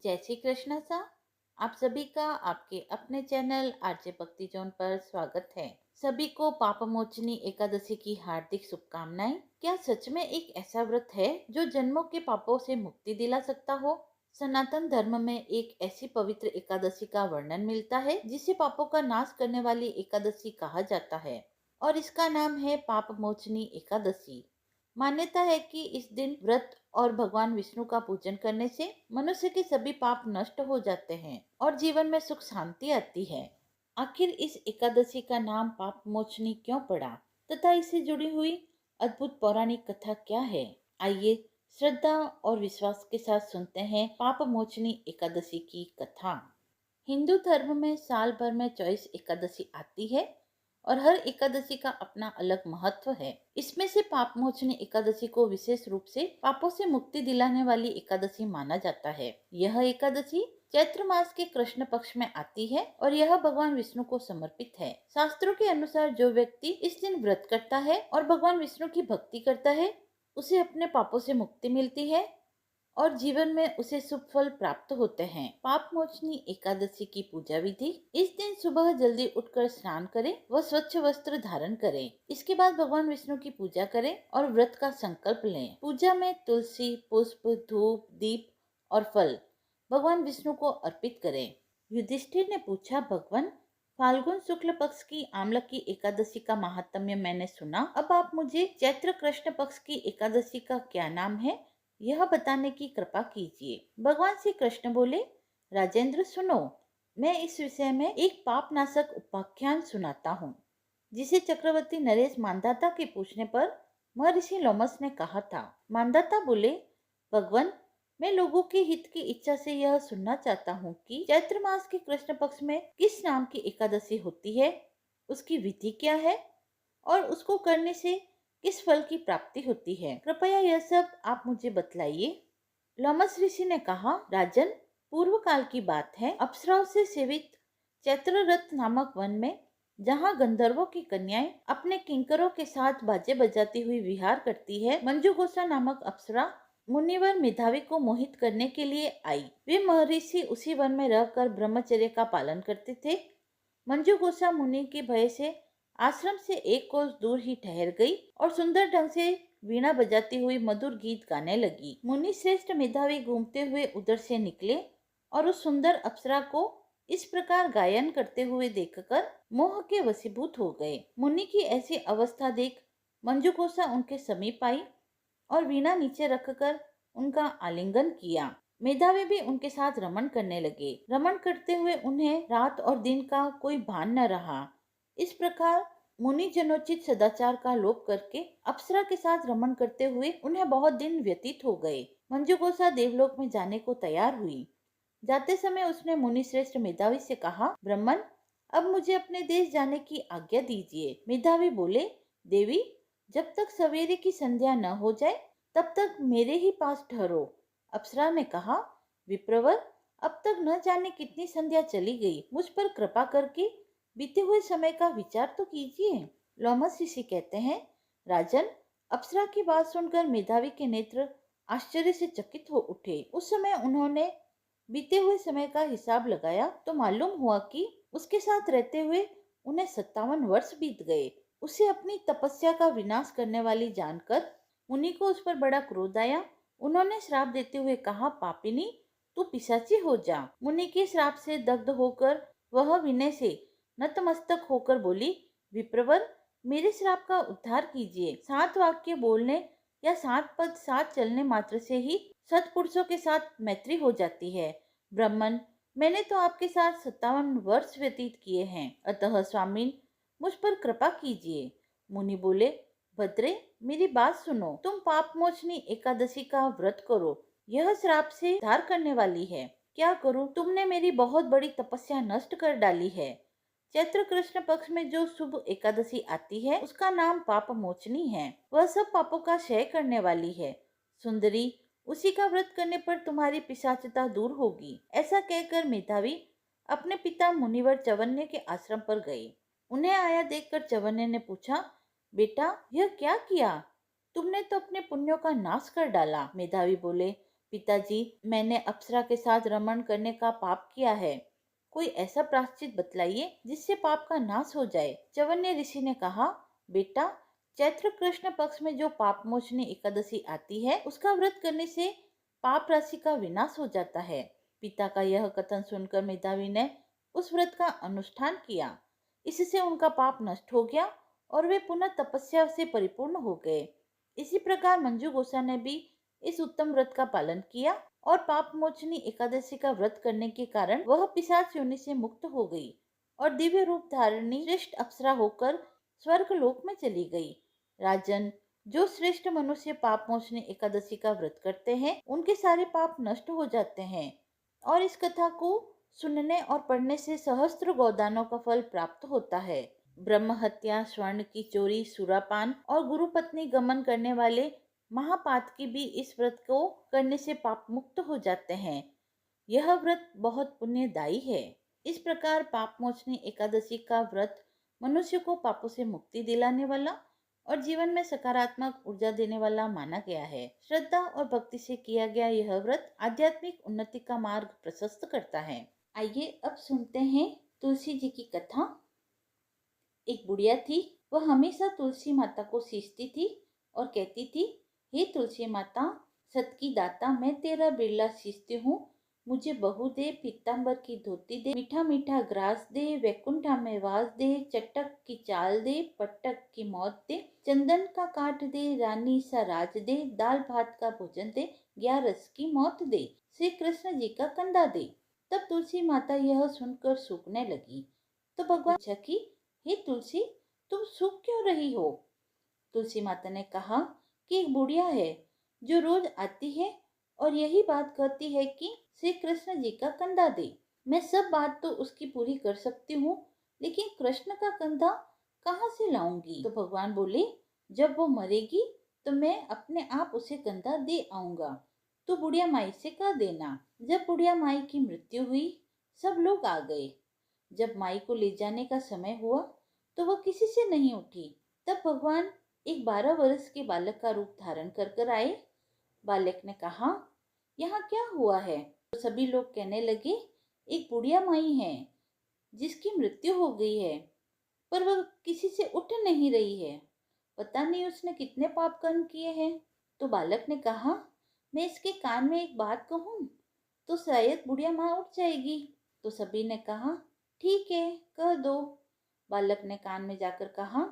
जय श्री कृष्ण सा। आप सभी का आपके अपने चैनल आरजे भक्ति जोन पर स्वागत है। सभी को पापमोचनी एकादशी की हार्दिक शुभकामनाएं। क्या सच में एक ऐसा व्रत है जो जन्मों के पापों से मुक्ति दिला सकता हो? सनातन धर्म में एक ऐसी पवित्र एकादशी का वर्णन मिलता है जिसे पापों का नाश करने वाली एकादशी कहा जाता है और इसका नाम है पापमोचनी एकादशी। मान्यता है कि इस दिन व्रत और भगवान विष्णु का पूजन करने से मनुष्य के सभी पाप नष्ट हो जाते हैं और जीवन में सुख शांति आती है। आखिर इस एकादशी का नाम पाप मोचनी क्यों पड़ा तथा इससे जुड़ी हुई अद्भुत पौराणिक कथा क्या है? आइए श्रद्धा और विश्वास के साथ सुनते हैं पाप मोचनी एकादशी की कथा। हिंदू धर्म में साल भर में 24 एकादशी आती है और हर एकादशी का अपना अलग महत्व है। इसमें से पापमोचनी एकादशी को विशेष रूप से पापों से मुक्ति दिलाने वाली एकादशी माना जाता है। यह एकादशी चैत्र मास के कृष्ण पक्ष में आती है और यह भगवान विष्णु को समर्पित है। शास्त्रों के अनुसार जो व्यक्ति इस दिन व्रत करता है और भगवान विष्णु की भक्ति करता है उसे अपने पापों से मुक्ति मिलती है और जीवन में उसे शुभ फल प्राप्त होते हैं। पाप मोचनी एकादशी की पूजा विधि: इस दिन सुबह जल्दी उठकर स्नान करें व स्वच्छ वस्त्र धारण करें। इसके बाद भगवान विष्णु की पूजा करें और व्रत का संकल्प लें। पूजा में तुलसी, पुष्प, धूप, दीप और फल भगवान विष्णु को अर्पित करें। युधिष्ठिर ने पूछा, भगवान, फाल्गुन शुक्ल पक्ष की आमलकी एकादशी का महात्म्य मैंने सुना, अब आप मुझे चैत्र कृष्ण पक्ष की एकादशी का क्या नाम है यह बताने की कृपा कीजिए। भगवान श्री कृष्ण बोले, राजेंद्र सुनो, मैं इस विषय में एक पाप नाशक उपाख्यान सुनाता हूँ जिसे चक्रवर्ती नरेश मानधाता के पूछने पर महर्षि लोमस ने कहा था। मानधाता बोले, भगवान, मैं लोगों के हित की इच्छा से यह सुनना चाहता हूँ कि चैत्र मास के कृष्ण पक्ष में किस नाम की एकादशी होती है, उसकी विधि क्या है और उसको करने से किस फल की प्राप्ति होती है। कृपया यह सब आप मुझे बतलाइए। लोमस ऋषि ने कहा, राजन, पूर्व काल की बात है। अप्सराओं से सेवित चैत्ररथ नामक वन में, जहाँ गंधर्वों की कन्याएं अपने किंकरों के साथ बाजे बजाती हुई विहार करती है, मंजुगोसा नामक अप्सरा मुनिवर मेधावी को मोहित करने के लिए आई। वे महर्षि उसी वन में रहकर ब्रह्मचर्य का पालन करते थे। मंजुगोसा मुनि के भय से आश्रम से एक कोस दूर ही ठहर गई और सुंदर ढंग से वीणा बजाती हुई मधुर गीत गाने लगी। मुनि श्रेष्ठ मेधावी घूमते हुए उधर से निकले और उस सुंदर अप्सरा को इस प्रकार गायन करते हुए देखकर मोह के वशीभूत हो गए। मुनि की ऐसी अवस्था देख मंजुकोसा उनके समीप आई और वीणा नीचे रखकर उनका आलिंगन किया। मेधावी भी उनके साथ रमण करने लगे। रमण करते हुए उन्हें रात और दिन का कोई भान न रहा। इस प्रकार मुनि जनोचित सदाचार का लोप करके अप्सरा के साथ रमण करते हुए उन्हें बहुत दिन व्यतीत हो गए। मंजुगोसा देवलोक में जाने को तैयार हुई। जाते समय उसने मुनि श्रेष्ठ मेधावी से कहा, ब्राह्मण, अब मुझे अपने देश जाने की आज्ञा दीजिए। मेधावी बोले, देवी, जब तक सवेरे की संध्या न हो जाए तब तक मेरे ही पास ठहरो। अप्सरा ने कहा, विप्रवर, अब तक न जाने कितनी संध्या चली गई, मुझ पर कृपा करके बीते हुए समय का विचार तो कीजिए। लोमस ऋषि कहते हैं, राजन, अप्सरा की बात सुनकर मेधावी के नेत्र आश्चर्य से चकित हो उठे। उस समय उन्होंने बीते हुए समय का हिसाब लगाया तो मालूम हुआ कि उसके साथ रहते हुए उन्हें 57 वर्ष बीत गए। उसे अपनी तपस्या का विनाश करने वाली जानकर मुनि को उस पर बड़ा क्रोध आया। उन्होंने श्राप देते हुए कहा, पापिनी, तू पिशाची हो जा। मुनि के श्राप से दग्ध होकर वह विनय से नतमस्तक होकर बोली, विप्रवर, मेरे श्राप का उद्धार कीजिए। 7 वाक्य बोलने या 7 पद साथ चलने मात्र से ही सत्पुरुषों के साथ मैत्री हो जाती है। ब्राह्मण, मैंने तो आपके साथ 57 वर्ष व्यतीत किए हैं, अतः स्वामी मुझ पर कृपा कीजिए। मुनि बोले, भद्रे, मेरी बात सुनो, तुम पापमोचनी एकादशी का व्रत करो, यह श्राप से उद्धार करने वाली है। क्या करूं, तुमने मेरी बहुत बड़ी तपस्या नष्ट कर डाली है। चैत्र कृष्ण पक्ष में जो शुभ एकादशी आती है उसका नाम पाप मोचनी है। वह सब पापों का क्षय करने वाली है। सुंदरी, उसी का व्रत करने पर तुम्हारी पिशाचता दूर होगी। ऐसा कहकर मेधावी अपने पिता मुनिवर चवन्य के आश्रम पर गए। उन्हें आया देखकर चवन्य ने पूछा, बेटा, यह क्या किया? तुमने तो अपने पुण्यों का नाश कर डाला। मेधावी बोले, पिताजी, मैंने अप्सरा के साथ रमण करने का पाप किया है। कोई ऐसा प्रायश्चित बतलाइए जिससे पाप का नाश हो जाए। चवन्य ऋषि ने कहा, बेटा, चैत्र कृष्ण पक्ष में जो पाप मोचनी एकादशी आती है, उसका व्रत करने से पाप राशि का विनाश हो जाता है। पिता का यह कथन सुनकर मेधावी ने उस व्रत का अनुष्ठान किया। इससे उनका पाप नष्ट हो गया और वे पुनः तपस्या से परिपूर्ण हो गए। इसी प्रकार मंजू गोसा ने भी इस उत्तम व्रत का पालन किया और पाप मोचनी एकादशी का व्रत करने के कारण वह पिशाच योनि से मुक्त हो गई और दिव्य रूप धारणी श्रेष्ठ अप्सरा होकर स्वर्ग लोक में चली गई। राजन, जो श्रेष्ठ मनुष्य पाप मोचनी एकादशी का व्रत करते हैं, उनके सारे पाप नष्ट हो जाते हैं और इस कथा को सुनने और पढ़ने से सहस्त्र गोदानों का फल प्राप्त होता है। ब्रह्म हत्या, स्वर्ण की चोरी, सुरापान और गुरु पत्नी गमन करने वाले महापातकी भी इस व्रत को करने से पाप मुक्त हो जाते हैं। यह व्रत बहुत पुण्यदायी है। इस प्रकार पाप मोचनी एकादशी का व्रत मनुष्य को पापों से मुक्ति दिलाने वाला और जीवन में सकारात्मक ऊर्जा देने वाला माना गया है। श्रद्धा और भक्ति से किया गया यह व्रत आध्यात्मिक उन्नति का मार्ग प्रशस्त करता है। आइए अब सुनते हैं तुलसी जी की कथा। एक बुढ़िया थी। वह हमेशा तुलसी माता को सींचती थी और कहती थी, हे तुलसी माता, सत की दाता, मैं तेरा बिरला सींचती हूँ। मुझे बहू दे, पीताम्बर की धोती दे, मीठा मीठा ग्रास दे, वैकुंठा में वास दे, चटक की चाल दे, पटक की मौत दे, चंदन का काट दे, रानी सा राज दे, दाल भात का भोजन दे, 11 की मौत दे, श्री कृष्ण जी का कंधा दे। तब तुलसी माता यह सुनकर सूखने लगी तो भगवान पूछा कि हे तुलसी, तुम सूख क्यों रही हो? तुलसी माता ने कहा कि एक बुढ़िया है जो रोज आती है और यही बात कहती है कि श्री कृष्ण जी का कंधा दे। मैं सब बात तो उसकी पूरी कर सकती हूँ, लेकिन कृष्ण का कंधा कहाँ से लाऊंगी? तो भगवान बोले, जब वो मरेगी तो मैं अपने आप उसे कंधा दे आऊंगा, तो बुढ़िया माई से कह देना। जब बुढ़िया माई की मृत्यु हुई, सब लोग आ गए। जब माई को ले जाने का समय हुआ तो वह किसी से नहीं उठी। तब भगवान एक 12 वर्ष के बालक का रूप धारण कर कर आए। बालक ने कहा, यहाँ क्या हुआ है? तो सभी लोग कहने लगे, एक बुढ़िया माई है जिसकी मृत्यु हो गई है, पर वह किसी से उठ नहीं रही है। पता नहीं उसने कितने पाप कर्म किए हैं। तो बालक ने कहा, मैं इसके कान में एक बात कहूँ तो शायद बुढ़िया माँ उठ जाएगी। तो सभी ने कहा, ठीक है, कह दो। बालक ने कान में जाकर कहा,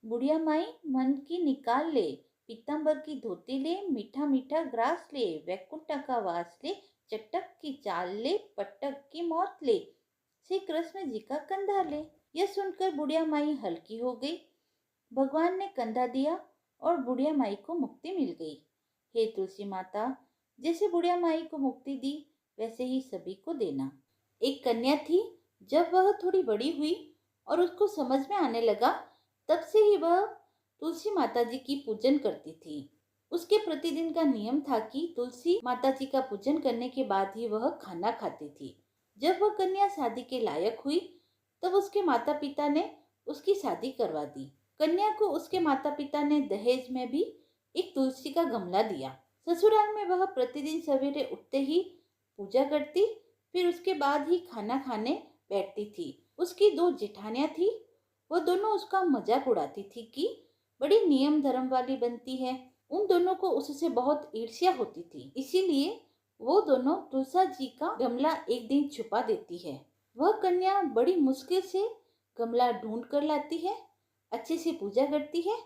बुढ़िया माई, मन की निकाल ले, पीताम्बर की धोती ले, मीठा मीठा ग्रास ले, वैकुंठ का वास ले, चटक की चाल ले, पटक की मौत ले, श्री कृष्ण जी का कंधा ले। यह सुनकर बुढ़िया माई हल्की हो गई। भगवान ने कंधा दिया और बुढ़िया माई को मुक्ति मिल गई। हे तुलसी माता, जैसे बुढ़िया माई को मुक्ति दी वैसे ही सभी को देना। एक कन्या थी। जब वह थोड़ी बड़ी हुई और उसको समझ में आने लगा, तब से ही वह तुलसी माता जी की पूजन करती थी। उसके प्रतिदिन का नियम था कि तुलसी माता जी का पूजन करने के बाद ही वह खाना खाती थी। जब वह कन्या शादी के लायक हुई, तब उसके माता पिता ने उसकी शादी करवा दी। कन्या को उसके माता पिता ने दहेज में भी एक तुलसी का गमला दिया। ससुराल में वह प्रतिदिन सवेरे उठते ही पूजा करती, फिर उसके बाद ही खाना खाने बैठती थी। उसकी 2 जेठानियां थी। वह दोनों उसका मजाक उड़ाती थी कि बड़ी नियम धर्म वाली बनती है। उन दोनों को उससे बहुत ईर्ष्या होती थी, इसीलिए वो दोनों तुलसा जी का गमला एक दिन छुपा देती है। वह कन्या बड़ी मुश्किल से गमला ढूंढ कर लाती है, अच्छे से पूजा करती है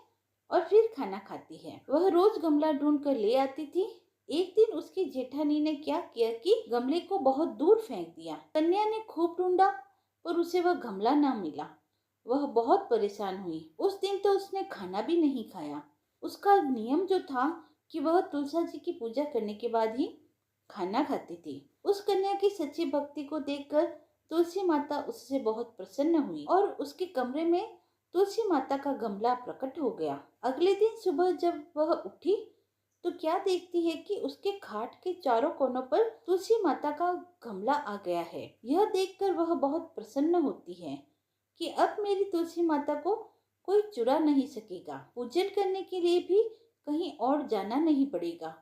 और फिर खाना खाती है। वह रोज गमला ढूंढ कर ले आती थी। एक दिन उसकी जेठानी ने क्या किया कि गमले को बहुत दूर फेंक दिया। कन्या ने खूब ढूंढा पर उसे वह गमला ना मिला। वह बहुत परेशान हुई। उस दिन तो उसने खाना भी नहीं खाया। उसका नियम जो था कि वह तुलसा जी की पूजा करने के बाद ही खाना खाती थी। उस कन्या की सच्ची भक्ति को देखकर तुलसी माता उससे बहुत प्रसन्न हुई और उसके कमरे में तुलसी माता का गमला प्रकट हो गया। अगले दिन सुबह जब वह उठी तो क्या देखती है कि उसके खाट के चारों कोनों पर तुलसी माता का गमला आ गया है। यह देखकर वह बहुत प्रसन्न होती है कि अब मेरी तुलसी माता को कोई चुरा नहीं सकेगा। पूजन करने के लिए भी कहीं और जाना नहीं पड़ेगा।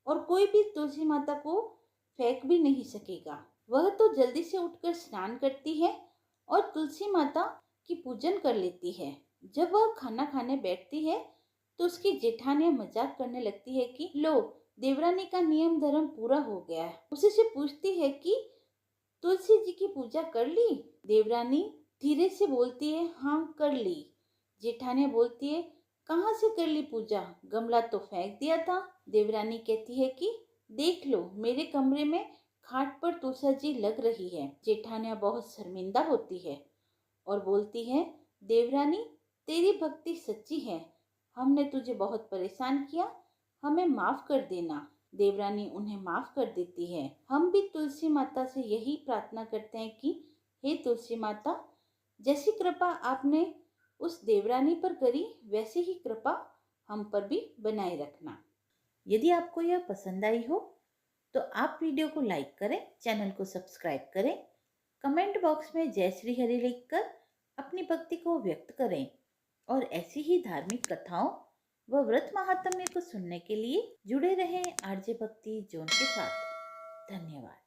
और कोई भी तुलसी माता को फेंक भी नहीं सकेगा। वह तो जल्दी से उठकर स्नान करती है और तुलसी माता की पूजन कर लेती है। जब वह खाना खाने बैठती है तो उसकी जेठानियां मजाक करने लगती है कि लो, देवरानी का नियम धर्म पूरा हो गया है। उसी से पूछती है कि तुलसी जी की पूजा कर ली? देवरानी धीरे से बोलती है, हाँ कर ली। जेठानियां बोलती है, कहाँ से कर ली पूजा? गमला तो फेंक दिया था। देवरानी कहती है कि देख लो, मेरे कमरे में खाट पर तुलसी जी लग रही है। जेठानियां बहुत शर्मिंदा होती है और बोलती है, देवरानी तेरी भक्ति सच्ची है, हमने तुझे बहुत परेशान किया, हमें माफ कर देना। देवरानी उन्हें माफ कर देती है। हम भी तुलसी माता से यही प्रार्थना करते हैं कि हे तुलसी माता, जैसी कृपा आपने उस देवरानी पर करी वैसे ही कृपा हम पर भी बनाए रखना। यदि आपको यह पसंद आई हो तो आप वीडियो को लाइक करें, चैनल को सब्सक्राइब करें, कमेंट बॉक्स में जय श्री हरि लिखकर अपनी भक्ति को व्यक्त करें और ऐसी ही धार्मिक कथाओं व व्रत महात्म्य को सुनने के लिए जुड़े रहें आरजे भक्ति जोन के साथ। धन्यवाद।